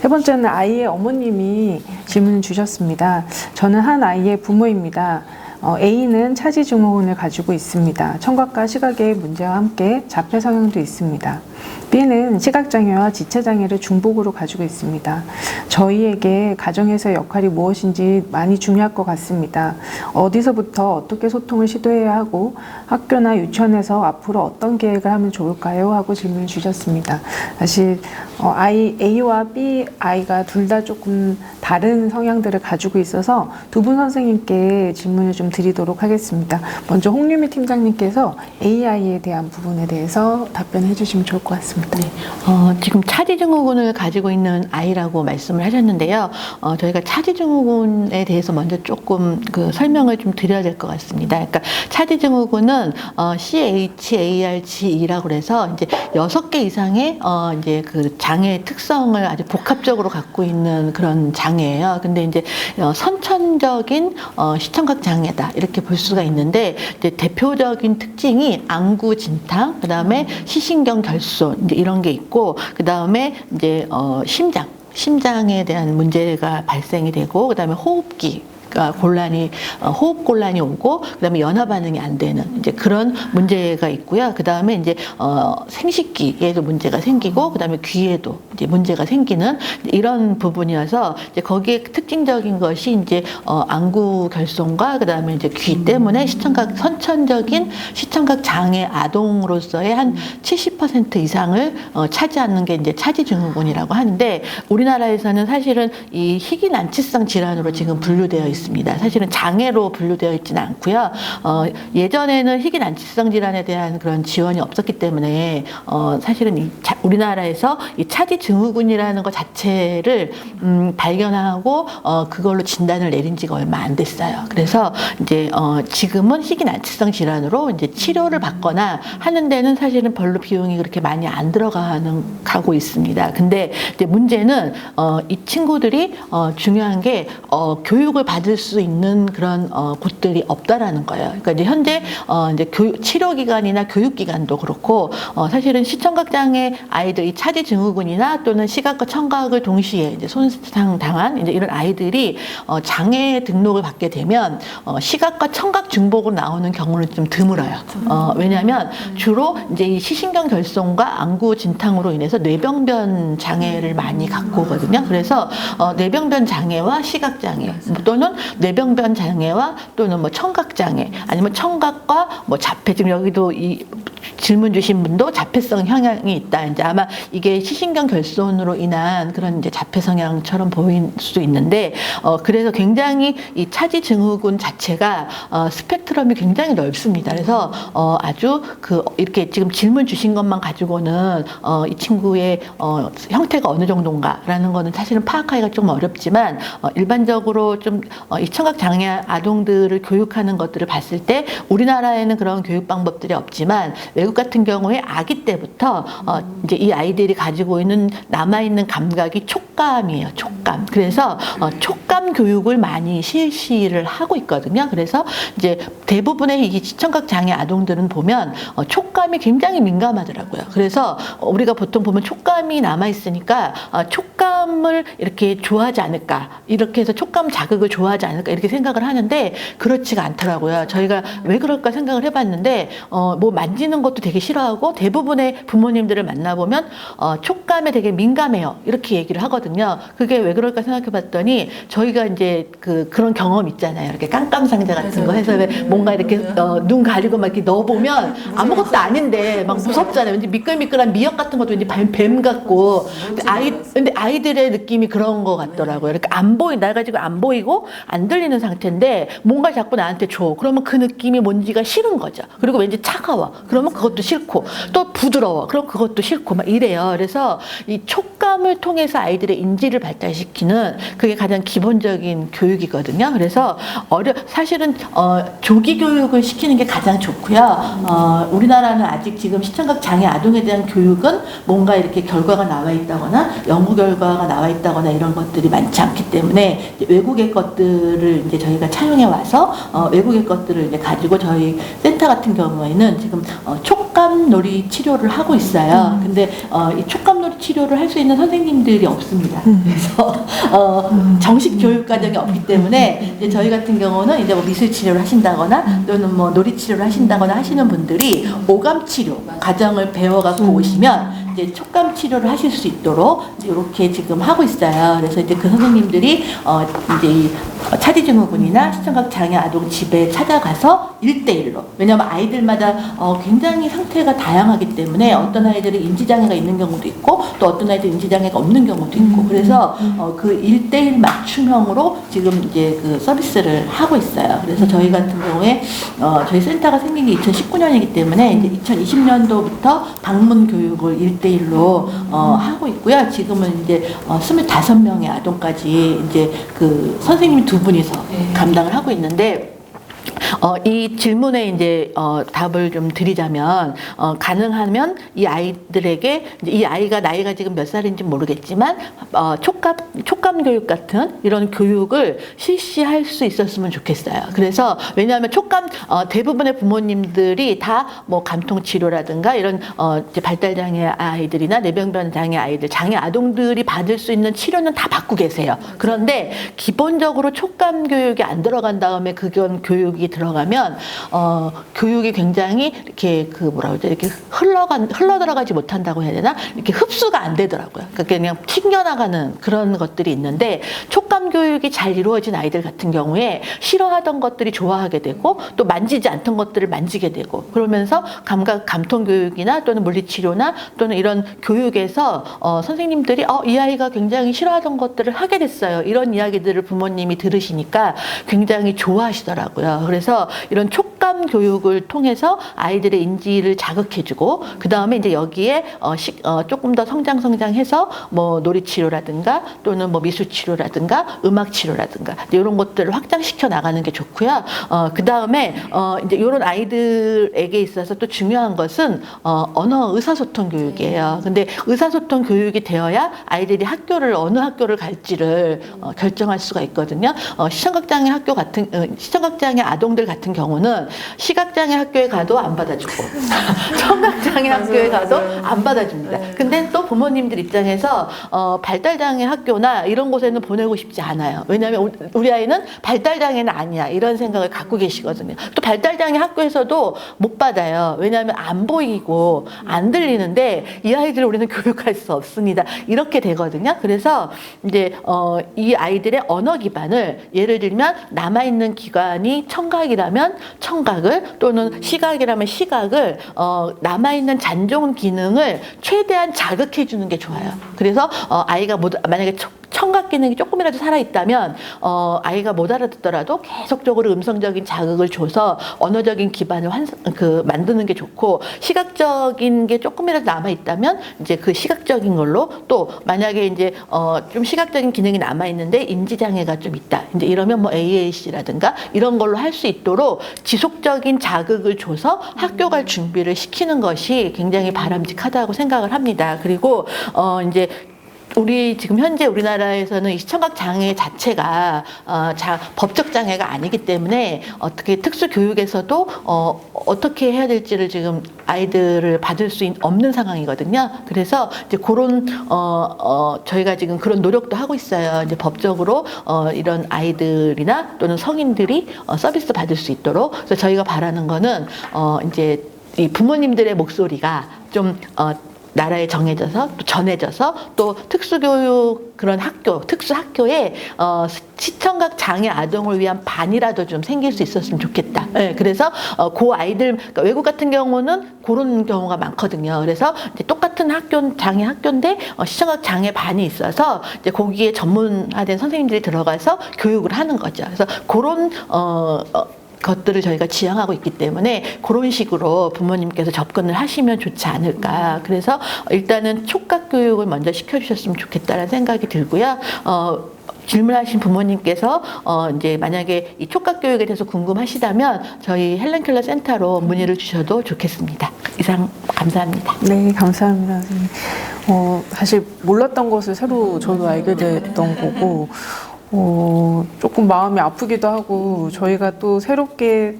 세 번째는 아이의 어머님이 질문을 주셨습니다. 저는 한 아이의 부모입니다. A는 차지 증후군을 가지고 있습니다. 청각과 시각의 문제와 함께 자폐 성향도 있습니다. B는 시각장애와 지체장애를 중복으로 가지고 있습니다. 저희에게 가정에서의 역할이 무엇인지 많이 중요할 것 같습니다. 어디서부터 어떻게 소통을 시도해야 하고 학교나 유치원에서 앞으로 어떤 계획을 하면 좋을까요? 하고 질문을 주셨습니다. 사실 아이 A와 B 아이가 둘 다 조금 다른 성향들을 가지고 있어서 두 분 선생님께 질문을 좀 드리도록 하겠습니다. 먼저 홍유미 팀장님께서 AI에 대한 부분에 대해서 답변해 주시면 좋을 것 같습니다. 네, 지금 차지증후군을 가지고 있는 아이라고 말씀을 하셨는데요. 저희가 차지증후군에 대해서 먼저 조금 설명을 좀 드려야 될 것 같습니다. 그러니까 차지증후군은 CHARGE라고 해서 이제 6개 이상의 이제 그 장애의 특성을 아주 복합적으로 갖고 있는 그런 장애예요. 근데 이제 선천적인 시청각 장애다 이렇게 볼 수가 있는데 이제 대표적인 특징이 안구 진탕, 그다음에 시신경 결손 이제 이런 게 있고, 그다음에 이제 심장에 대한 문제가 발생이 되고, 그다음에 호흡기 호흡 곤란이 오고, 그다음에 연화 반응이 안 되는 이제 그런 문제가 있고요. 그다음에 이제 생식기에도 문제가 생기고, 그다음에 귀에도 이제 문제가 생기는 이런 부분이어서 이제 거기에 특징적인 것이 이제 안구 결손과 그다음에 이제 귀 때문에 선천적인 시청각 장애 아동으로서의 한 70% 이상을 차지하는 게 이제 차지증후군이라고 하는데, 우리나라에서는 사실은 이 희귀난치성 질환으로 지금 분류되어 있습니다. 사실은 장애로 분류되어 있지는 않고요. 예전에는 희귀난치성 질환에 대한 그런 지원이 없었기 때문에 사실은 우리나라에서 이 차지증후군이라는 것 자체를 발견하고 그걸로 진단을 내린 지가 얼마 안 됐어요. 그래서 이제 지금은 희귀난치성 질환으로 이제 치료를 받거나 하는 데는 사실은 별로 비용이 그렇게 많이 안 가고 있습니다. 근데 이제 문제는 이 친구들이 중요한 게 교육을 받을 수 있는 그런 곳들이 없다라는 거예요. 그러니까 이제 현재 이제 치료 기관이나 교육 기관도 그렇고, 사실은 시청각 장애 아이들이 차지 증후군이나 또는 시각과 청각을 동시에 이제 손상 당한 이제 이런 아이들이 장애 등록을 받게 되면 시각과 청각 중복으로 나오는 경우는 좀 드물어요. 왜냐하면 주로 이제 이 시신경 결손과 안구 진탕으로 인해서 뇌병변 장애를 많이 갖고 오거든요. 그래서 뇌병변 장애와 시각 장애 또는 뇌병변 장애와 또는 뭐 청각 장애, 아니면 청각과 뭐 자폐, 지금 여기도 이 질문 주신 분도 자폐성 성향이 있다. 이제 아마 이게 시신경 결손으로 인한 그런 이제 자폐 성향처럼 보일 수 있는데, 그래서 굉장히 이 차지 증후군 자체가 스펙트럼이 굉장히 넓습니다. 그래서 아주 이렇게 지금 질문 주신 것만 가지고는 이 친구의 형태가 어느 정도인가라는 거는 사실은 파악하기가 좀 어렵지만, 일반적으로 좀 이 청각 장애 아동들을 교육하는 것들을 봤을 때 우리나라에는 그런 교육 방법들이 없지만, 외국 같은 경우에 아기 때부터 이제 이 아이들이 가지고 있는 남아있는 감각이 촉감이에요. 촉감. 그래서 촉감 교육을 많이 실시를 하고 있거든요. 그래서 이제 대부분의 이 시청각 장애 아동들은 보면 촉감이 굉장히 민감하더라고요. 그래서 우리가 보통 보면 촉감이 남아있으니까 촉감을 이렇게 좋아하지 않을까, 이렇게 해서 촉감 자극을 좋아하지 않을까 이렇게 생각을 하는데, 그렇지가 않더라고요. 저희가 왜 그럴까 생각을 해봤는데, 뭐 만지는 것도 되게 싫어하고, 대부분의 부모님들을 만나보면 촉감에 되게 민감해요 이렇게 얘기를 하거든요. 그게 왜 그럴까 생각해봤더니, 저희가 이제 그런 경험 있잖아요. 이렇게 깜깜상자 같은 거 해서 왜 뭔가 이렇게 눈 가리고 막 이렇게 넣어보면 아무것도 아닌데 막 무섭잖아요. 왠지 미끌미끌한 미역 같은 것도 왠지 뱀 같고. 근데 아이들의 느낌이 그런 것 같더라고요. 이렇게 나가 지금 안 보이고 안 들리는 상태인데 뭔가 자꾸 나한테 줘. 그러면 그 느낌이 뭔지가 싫은 거죠. 그리고 왠지 차가워. 그러면 그것도 싫고, 또 부드러워. 그럼 그것도 싫고 막 이래요. 그래서 이 촉감을 통해서 아이들의 인지를 발달시키는 그게 가장 기본적인 교육이거든요. 그래서 사실은 조기 교육을 시키는 게 가장 좋고요. 우리나라는 아직 지금 시청각 장애 아동에 대한 교육은 뭔가 이렇게 결과가 나와 있다거나 연구 결과가 나와 있다거나 이런 것들이 많지 않기 때문에 외국의 것들을 이제 저희가 차용해 와서 외국의 것들을 이제 가지고 저희 센터 같은 경우에는 지금 촉감놀이 치료를 하고 있어요. 근데 이 촉감놀이 치료를 할 수 있는 선생님들이 없습니다. 없습니다. 그래서 정식 교육 과정이 없기 때문에 이제 저희 같은 경우는 이제 뭐 미술 치료를 하신다거나 또는 뭐 놀이 치료를 하신다거나 하시는 분들이 오감 치료 과정을 배워갖고 오시면 이제 촉감 치료를 하실 수 있도록 이렇게 지금 하고 있어요. 그래서 이제 그 선생님들이 이제 이 차지증후군이나 시청각 장애 아동 집에 찾아가서 1대1로, 왜냐하면 아이들마다 굉장히 상태가 다양하기 때문에 어떤 아이들은 인지장애가 있는 경우도 있고 또 어떤 아이들은 인지장애가 없는 경우도 있고, 그래서 그 1대1 맞춤형으로 지금 이제 그 서비스를 하고 있어요. 그래서 저희 같은 경우에 저희 센터가 생긴 게 2019년이기 때문에 이제 2020년도부터 방문 교육을 1대1로 하고 있고요. 지금은 이제 25명의 아동까지 이제 그 선생님이 두 분이서 감당을 하고 있는데, 이 질문에 이제 답을 좀 드리자면, 가능하면 이 아이들에게, 이제 이 아이가 나이가 지금 몇 살인지 모르겠지만 촉감 교육 같은 이런 교육을 실시할 수 있었으면 좋겠어요. 그래서 왜냐하면 대부분의 부모님들이 다 뭐 감통 치료라든가 이런 이제 발달 장애 아이들이나 뇌병변 장애 아이들, 장애 아동들이 받을 수 있는 치료는 다 받고 계세요. 그런데 기본적으로 촉감 교육이 안 들어간 다음에 그건 교육이 들어가면 교육이 굉장히 이렇게 그 뭐라 그러죠, 이렇게 흘러 들어가지 못한다고 해야 되나, 이렇게 흡수가 안 되더라고요. 그러니까 그냥 튕겨나가는 그런 것들이 있는데, 촉감 교육이 잘 이루어진 아이들 같은 경우에 싫어하던 것들이 좋아하게 되고 또 만지지 않던 것들을 만지게 되고, 그러면서 감통 교육이나 또는 물리치료나 또는 이런 교육에서 선생님들이 이 아이가 굉장히 싫어하던 것들을 하게 됐어요, 이런 이야기들을 부모님이 들으시니까 굉장히 좋아하시더라고요. 그래서 이런 촉감 교육을 통해서 아이들의 인지를 자극해주고, 그 다음에 이제 여기에 조금 더 성장해서 뭐 놀이치료라든가 또는 뭐 미술치료라든가 음악치료라든가 이런 것들을 확장시켜 나가는 게 좋고요. 그 다음에 이제 이런 아이들에게 있어서 또 중요한 것은 언어 의사소통 교육이에요. 근데 의사소통 교육이 되어야 아이들이 어느 학교를 갈지를 결정할 수가 있거든요. 시청각장애 아동들 같은 경우는 시각장애 학교에 가도 안 받아주고 청각장애 학교에 가도 안 받아줍니다. 근데 또 부모님들 입장에서 발달장애 학교나 이런 곳에는 보내고 싶지 않아요. 왜냐하면 우리 아이는 발달장애는 아니야, 이런 생각을 갖고 계시거든요. 또 발달장애 학교에서도 못 받아요. 왜냐하면 안 보이고 안 들리는데 이 아이들을 우리는 교육할 수 없습니다, 이렇게 되거든요. 그래서 이제 이 아이들의 언어 기반을, 예를 들면 남아있는 기관이 청각이라면 청각을, 또는 시각이라면 시각을, 남아있는 잔존 기능을 최대한 자극해 주는 게 좋아요. 그래서 아이가 만약에 청각 기능이 조금이라도 살아있다면 아이가 못 알아듣더라도 계속적으로 음성적인 자극을 줘서 언어적인 기반을 만드는 게 좋고, 시각적인 게 조금이라도 남아있다면 이제 그 시각적인 걸로, 또 만약에 이제 좀 시각적인 기능이 남아있는데 인지장애가 좀 있다, 이제 이러면 뭐 AAC라든가 이런 걸로 할 수 있도록 지속적인 자극을 줘서 학교 갈 준비를 시키는 것이 굉장히 바람직하다고 생각을 합니다. 그리고 이제 지금 현재 우리나라에서는 이 시청각 장애 자체가 법적 장애가 아니기 때문에 어떻게 특수 교육에서도 어떻게 해야 될지를 지금 아이들을 받을 수 없는 상황이거든요. 그래서 이제 그런 저희가 지금 그런 노력도 하고 있어요. 이제 법적으로 이런 아이들이나 또는 성인들이 서비스 받을 수 있도록. 그래서 저희가 바라는 거는 이제 이 부모님들의 목소리가 좀 나라에 정해져서 또 전해져서, 또 특수교육 그런 특수학교에 시청각 장애 아동을 위한 반이라도 좀 생길 수 있었으면 좋겠다. 네, 그래서 그 아이들, 그러니까 외국 같은 경우는 그런 경우가 많거든요. 그래서 이제 똑같은 장애 학교인데 시청각 장애 반이 있어서 이제 거기에 전문화된 선생님들이 들어가서 교육을 하는 거죠. 그래서 그런 것들을 저희가 지향하고 있기 때문에 그런 식으로 부모님께서 접근을 하시면 좋지 않을까. 그래서 일단은 촉각 교육을 먼저 시켜주셨으면 좋겠다는 생각이 들고요. 질문하신 부모님께서 이제 만약에 이 촉각 교육에 대해서 궁금하시다면 저희 헬렌 켈러 센터로 문의를 주셔도 좋겠습니다. 이상 감사합니다. 네, 감사합니다, 선생님. 사실 몰랐던 것을 새로 저도 알게 됐던 거고, 조금 마음이 아프기도 하고, 저희가 또 새롭게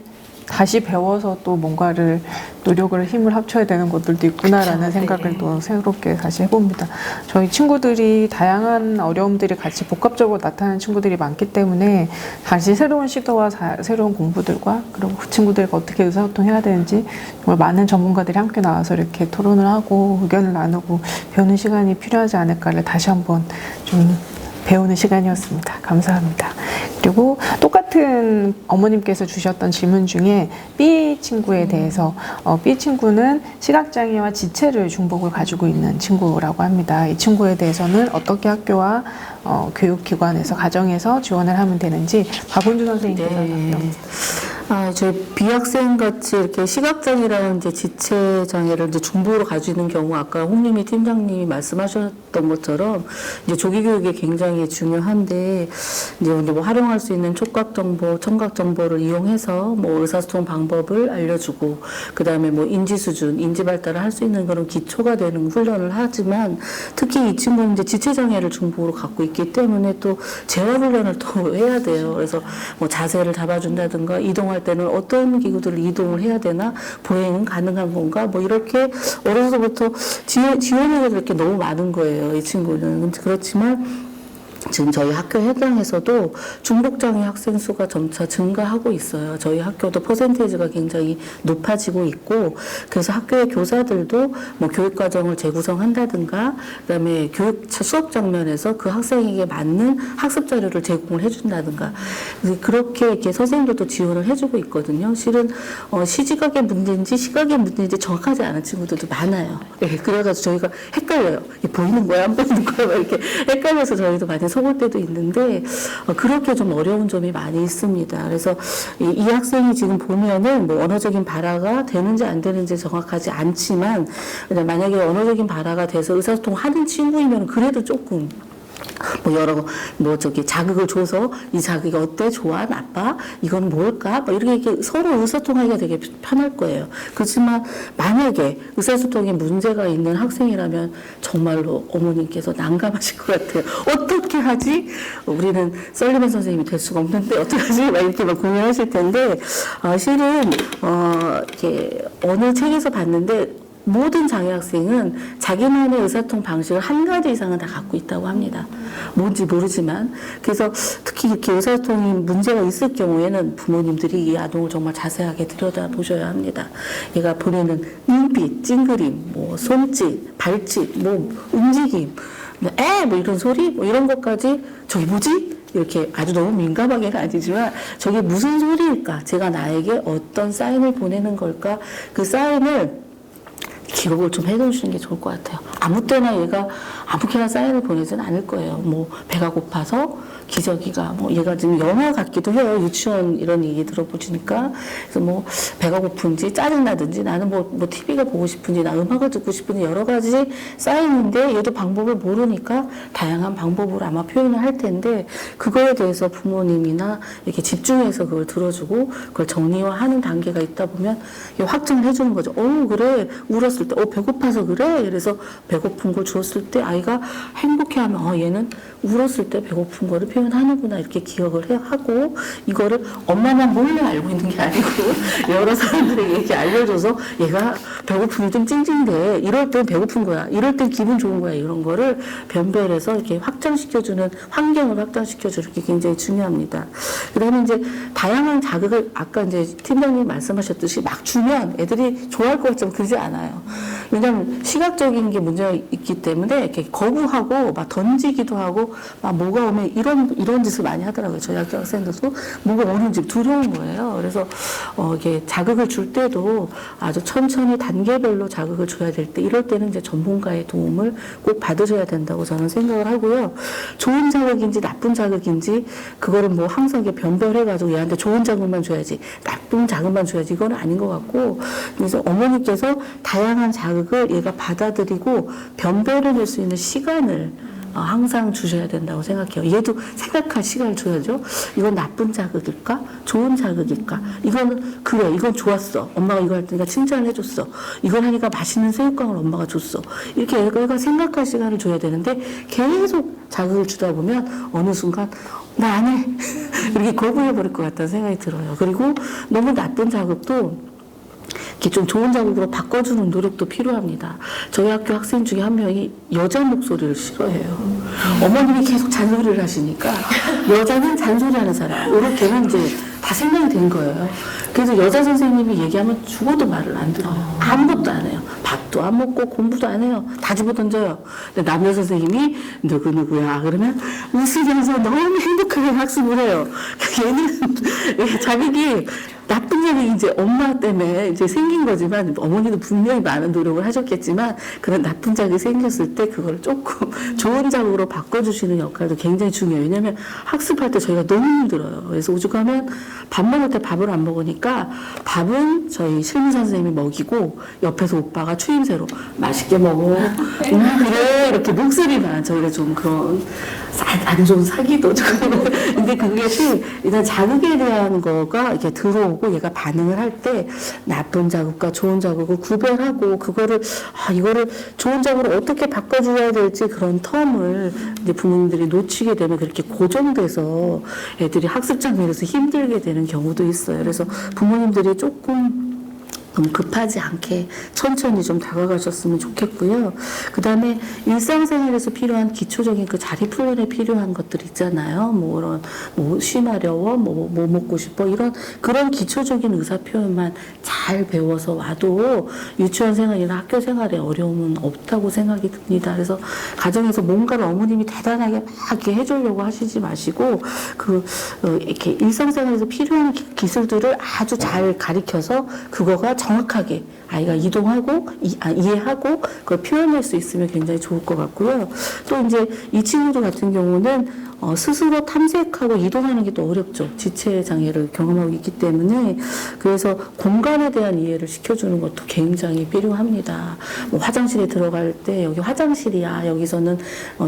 다시 배워서 또 뭔가를 노력을 힘을 합쳐야 되는 것들도 있구나라는 그렇죠. 생각을 네. 또 새롭게 다시 해봅니다. 저희 친구들이 다양한 어려움들이 같이 복합적으로 나타나는 친구들이 많기 때문에 다시 새로운 시도와 새로운 공부들과 그리고 그 친구들과 어떻게 의사소통해야 되는지 정말 많은 전문가들이 함께 나와서 이렇게 토론을 하고 의견을 나누고 배우는 시간이 필요하지 않을까를 다시 한번 좀 배우는 시간이었습니다. 감사합니다. 그리고 똑같은 어머님께서 주셨던 질문 중에 B 친구에 대해서 B 친구는 시각장애와 지체를 중복을 가지고 있는 친구라고 합니다. 이 친구에 대해서는 어떻게 학교와 교육기관에서 가정에서 지원을 하면 되는지 박은주 선생님께서 네. 저희 B학생 같이 이렇게 시각장애랑 이제 지체장애를 이제 중복으로 가지고 있는 경우 아까 홍림희 팀장님이 말씀하셨던 것처럼 이제 조기 교육이 굉장히 중요한데 이제 뭐 활용할 수 있는 촉각 정보, 청각 정보를 이용해서 뭐 의사소통 방법을 알려주고 그 다음에 뭐 인지 수준, 인지 발달을 할 수 있는 그런 기초가 되는 훈련을 하지만 특히 이 친구는 이제 지체장애를 중복으로 갖고 있기 때문에 또 재활 훈련을 또 해야 돼요. 그래서 뭐 자세를 잡아준다든가 이동할 때는 어떤 기구들을 이동을 해야 되나 보행은 가능한 건가 뭐 이렇게 어려서부터 지원하게 될 게 너무 많은 거예요. 이 친구는. 근데 그렇지만 지금 저희 학교 현장에서도 중복장애 학생 수가 점차 증가하고 있어요. 저희 학교도 퍼센테이지가 굉장히 높아지고 있고 그래서 학교의 교사들도 뭐 교육과정을 재구성한다든가 그다음에 교육 수업 장면에서 그 학생에게 맞는 학습 자료를 제공을 해준다든가 그렇게 이렇게 선생님들도 지원을 해주고 있거든요. 실은 시지각의 문제인지 시각의 문제인지 정확하지 않은 친구들도 많아요. 네, 그래가지고 저희가 헷갈려요. 이게 보이는 거야 안 보이는 거야 막 이렇게 헷갈려서 저희도 많이 속을 때도 있는데 그렇게 좀 어려운 점이 많이 있습니다. 그래서 이 학생이 지금 보면은 뭐 언어적인 발화가 되는지 안 되는지 정확하지 않지만 만약에 언어적인 발화가 돼서 의사소통 하는 친구이면 그래도 조금 뭐 여러 자극을 줘서 이 자극이 어때 좋아 나빠 이건 뭘까 뭐 이렇게 서로 의사소통하기가 되게 편할 거예요. 그렇지만 만약에 의사소통에 문제가 있는 학생이라면 정말로 어머님께서 난감하실 것 같아요. 어떻게 하지? 우리는 썰리맨 선생님이 될 수가 없는데 어떻게 하지? 막 이렇게 막 고민하실 텐데 실은 이렇게 어느 책에서 봤는데. 모든 장애 학생은 자기만의 의사소통 방식을 한 가지 이상은 다 갖고 있다고 합니다. 뭔지 모르지만. 그래서 특히 이렇게 의사소통이 문제가 있을 경우에는 부모님들이 이 아동을 정말 자세하게 들여다보셔야 합니다. 얘가 보내는 눈빛, 찡그림, 뭐 손짓, 발짓, 뭐 움직임, 뭐 이런 소리, 뭐 이런 것까지 저기 뭐지? 이렇게 아주 너무 민감하게는 아니지만 저게 무슨 소리일까? 제가 나에게 어떤 사인을 보내는 걸까? 그 사인을 기록을 좀 해놓으시는 게 좋을 것 같아요. 아무 때나 얘가 아무렇게나 사인을 보내지는 않을 거예요. 뭐 배가 고파서 기저귀가 뭐 얘가 지금 영화 같기도 해요. 유치원 이런 얘기 들어보시니까 그래서 뭐 배가 고픈지 짜증나든지 나는 뭐 TV가 보고 싶은지 나 음악을 듣고 싶은지 여러 가지 사인인데 얘도 방법을 모르니까 다양한 방법으로 아마 표현을 할 텐데 그거에 대해서 부모님이나 이렇게 집중해서 그걸 들어주고 그걸 정리화하는 단계가 있다 보면 확정을 해주는 거죠. 그래 울었을 때 배고파서 그래. 그래서 배고픈 걸 주었을 때 아이가 행복해하면 얘는 울었을 때 배고픈 거를 표현하는구나 이렇게 기억을 하고 이거를 엄마만 몰래 알고 있는 게 아니고 여러 사람들에게 이렇게 알려줘서 얘가 배고픔이 좀 찡찡대 이럴 땐 배고픈 거야 이럴 땐 기분 좋은 거야 이런 거를 변별해서 이렇게 확장시켜주는 환경을 확장시켜주는 게 굉장히 중요합니다. 그 다음에 이제 다양한 자극을 아까 이제 팀장님 말씀하셨듯이 막 주면 애들이 좋아할 것 같지만 그러지 않아요. 왜냐하면 시각적인 게 문제가 있기 때문에 이렇게 거부하고 막 던지기도 하고 막 뭐가 오면 이런 짓을 많이 하더라고요. 저희 학교 학생들도 뭐가 오는지 두려운 거예요. 그래서 이게 자극을 줄 때도 아주 천천히 단계별로 자극을 줘야 될 때 이럴 때는 이제 전문가의 도움을 꼭 받으셔야 된다고 저는 생각을 하고요. 좋은 자극인지 나쁜 자극인지 그거를 뭐 항상 이렇게 변별해가지고 얘한테 좋은 자극만 줘야지 나쁜 자극만 줘야지 이건 아닌 것 같고 그래서 어머니께서 다양한 자극을 얘가 받아들이고 변별해낼 수 있는 시간을 항상 주셔야 된다고 생각해요. 얘도 생각할 시간을 줘야죠. 이건 나쁜 자극일까? 좋은 자극일까? 이거는 그래, 이건 좋았어. 엄마가 이거 할 테니까 칭찬을 해줬어. 이걸 하니까 맛있는 새우깡을 엄마가 줬어. 이렇게 애가 생각할 시간을 줘야 되는데 계속 자극을 주다 보면 어느 순간 나 안 해. 이렇게 거부해버릴 것 같다는 생각이 들어요. 그리고 너무 나쁜 자극도 이렇게 좀 좋은 자극으로 바꿔주는 노력도 필요합니다. 저희 학교 학생 중에 한 명이 여자 목소리를 싫어해요. 어머님이 계속 잔소리를 하시니까 여자는 잔소리하는 사람 이렇게는 이제 다 생각이 된 거예요. 그래서 여자 선생님이 얘기하면 죽어도 말을 안 들어요. 아무것도 안 해요. 밥도 안 먹고 공부도 안 해요. 다 집어던져요. 근데 남자 선생님이 누구야 그러면 웃으면서 너무 행복하게 학습을 해요. 얘는 자극이 나쁜 자극이 이제 엄마 때문에 이제 생긴 거지만 어머니도 분명히 많은 노력을 하셨겠지만 그런 나쁜 자극이 생겼을 때 그걸 조금 좋은 자극으로 바꿔주시는 역할도 굉장히 중요해요. 왜냐하면 학습할 때 저희가 너무 힘들어요. 그래서 오죽하면 밥 먹을 때 밥을 안 먹으니까 밥은 저희 실무사 선생님이 먹이고 옆에서 오빠가 추임새로 맛있게 먹어. 그래 이렇게 목소리만 저희가 좀 그런 안 좋은 사기도 좀 근데 그것이 일단 자극에 대한 거가 이렇게 들어오고 얘가 반응을 할 때 나쁜 자극과 좋은 자극을 구별하고 그거를 이거를 좋은 자극으로 어떻게 바꿔줘야 될지 그런 텀을 이제 부모님들이 놓치게 되면 그렇게 고정돼서 애들이 학습 장면에서 힘들게 되는 경우도 있어요. 그래서 부모님들이 조금 너무 급하지 않게 천천히 좀 다가가셨으면 좋겠고요. 그 다음에 일상생활에서 필요한 기초적인 그 자립 훈련에 필요한 것들 있잖아요. 뭐 이런 뭐 쉬마려워, 뭐 먹고 싶어 이런 그런 기초적인 의사 표현만 잘 배워서 와도 유치원 생활이나 학교 생활에 어려움은 없다고 생각이 듭니다. 그래서 가정에서 뭔가를 어머님이 대단하게 막 이렇게 해주려고 하시지 마시고 이렇게 일상생활에서 필요한 기술들을 아주 잘 가르쳐서 그거가 정확하게 아이가 이동하고 이해하고 그걸 표현할 수 있으면 굉장히 좋을 것 같고요. 또 이제 이 친구들 같은 경우는 스스로 탐색하고 이동하는 게 또 어렵죠. 지체 장애를 경험하고 있기 때문에 그래서 공간에 대한 이해를 시켜주는 것도 굉장히 필요합니다. 뭐 화장실에 들어갈 때 여기 화장실이야. 여기서는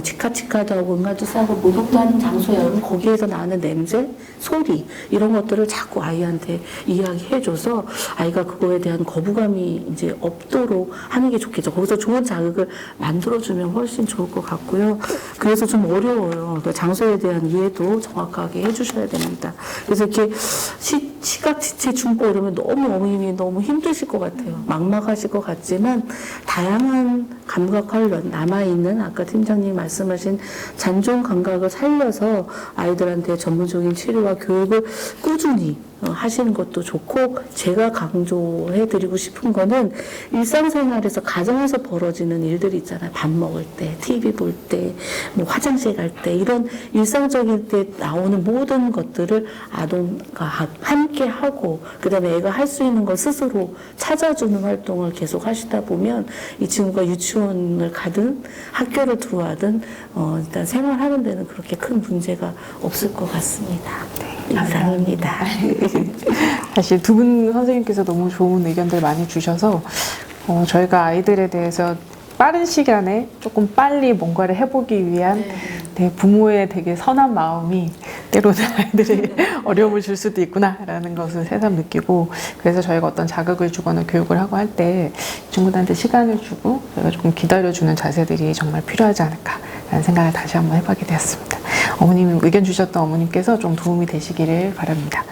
치카치카도 하고 응가도 싸고 목욕도 하는 장소야. 그럼 거기에서 나는 냄새, 소리 이런 것들을 자꾸 아이한테 이야기해줘서 아이가 그거에 대한 거부감이 이제 없도록 하는 게 좋겠죠. 거기서 좋은 자극을 만들어주면 훨씬 좋을 것 같고요. 그래서 좀 어려워요. 장소에 대한 이해도 정확하게 해주셔야 됩니다. 그래서 이렇게 시각, 지체, 중보 이러면 너무 어머님이 너무 힘드실 것 같아요. 막막하실 것 같지만 다양한 감각 활련 남아있는 아까 팀장님 말씀하신 잔존 감각을 살려서 아이들한테 전문적인 치료와 교육을 꾸준히 하시는 것도 좋고 제가 강조해드리고 싶은 거는 일상생활에서 가정에서 벌어지는 일들이 있잖아요. 밥 먹을 때, TV 볼 때, 뭐 화장실 갈 때 이런 일상적일 때 나오는 모든 것들을 아동과 함께 하고 그다음에 애가 할 수 있는 걸 스스로 찾아주는 활동을 계속 하시다 보면 이 친구가 유치원을 가든 학교를 들어가든 일단 생활하는 데는 그렇게 큰 문제가 없을 것 같습니다. 네, 이상입니다. 사실 두 분 선생님께서 너무 좋은 의견들 많이 주셔서 저희가 아이들에 대해서 빠른 시간에 조금 빨리 뭔가를 해보기 위한 부모의 되게 선한 마음이 때로는 아이들에게 어려움을 줄 수도 있구나라는 것을 새삼 느끼고 그래서 저희가 어떤 자극을 주거나 교육을 하고 할 때 친구들한테 시간을 주고 저희가 조금 기다려주는 자세들이 정말 필요하지 않을까라는 생각을 다시 한번 해보게 되었습니다. 어머님 의견 주셨던 어머님께서 좀 도움이 되시기를 바랍니다.